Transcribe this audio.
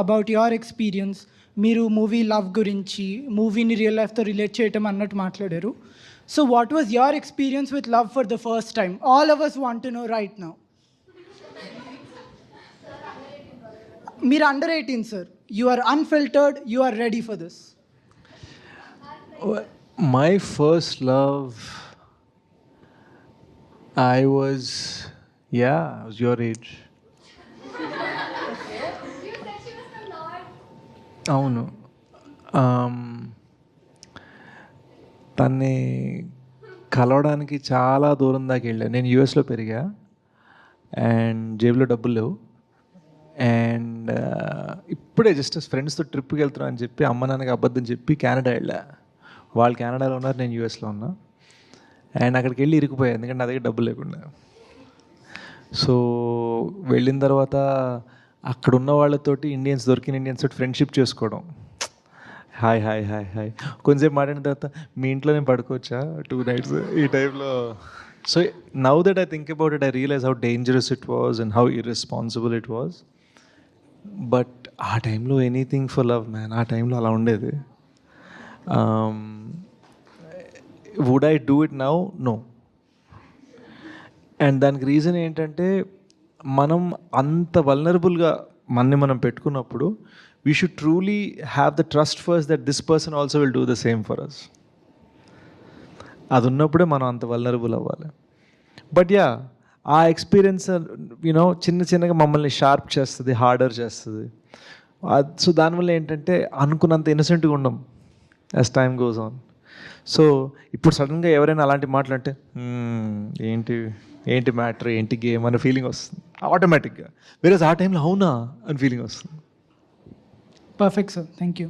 About your experience. మీరు movie love గురించి, మూవీని రియల్ లైఫ్తో రిలేట్ చేయటం అన్నట్టు మాట్లాడారు. So what was your experience with love for the first time? All of us want to know right now. మీరు under 18 sir. You are unfiltered, you are ready for this. My first love, I was your age. అవును. తన్ని కలవడానికి చాలా దూరం దాకా వెళ్ళాను. నేను యూఎస్లో పెరిగా అండ్ జేబులో డబ్బులు లేవు. అండ్ ఇప్పుడే జస్ట్ ఫ్రెండ్స్తో ట్రిప్కి వెళ్తున్నా అని చెప్పి అమ్మ నాన్నకి అబద్ధం చెప్పి కెనడా వెళ్ళా. వాళ్ళు కెనడాలో ఉన్నారు, నేను యూఎస్లో ఉన్నా. అండ్ అక్కడికి వెళ్ళి ఇరికిపోయా ఎందుకంటే నా దగ్గర డబ్బులు లేకుండా. సో వెళ్ళిన తర్వాత అక్కడ ఉన్న వాళ్ళతోటి దొరికిన ఇండియన్స్ తోటి ఫ్రెండ్షిప్ చేసుకోవడం. హాయ్ హాయ్ హాయ్ హాయ్ కొంచెంసేపు మాట్లాడిన తర్వాత మీ ఇంట్లో నేను పడుకోవచ్చా 2 nights ఈ టైంలో. So now that I think about it, I realize how dangerous it was and how irresponsible it was. But ఆ టైంలో ఎనీథింగ్ ఫర్ లవ్ మ్యాన్. ఆ టైంలో అలా ఉండేది. Would I do it now? No. And దానికి reason ఏంటంటే మనం అంత వల్నరబుల్గా మనం పెట్టుకున్నప్పుడు we should truly have the trust first that this person also will do the same for us. అది ఉన్నప్పుడే మనం అంత వల్నరబుల్ అవ్వాలి. బట్ ఆ ఎక్స్పీరియన్స్ చిన్నగా మమ్మల్ని షార్ప్ చేస్తుంది, హార్డర్ చేస్తుంది. సో దానివల్ల ఏంటంటే అనుకున్నంత ఇన్నసెంట్గా ఉండం as time goes on. So ఇప్పుడు సడన్గా ఎవరైనా అలాంటి మాట్లాడితే ఏంటి మ్యాటర్, ఏంటి గేమ్ అనే ఫీలింగ్ వస్తుంది ఆటోమేటిక్గా. వేరే ఆ టైంలో అవునా అని ఫీలింగ్ వస్తుంది. Perfect sir, thank you.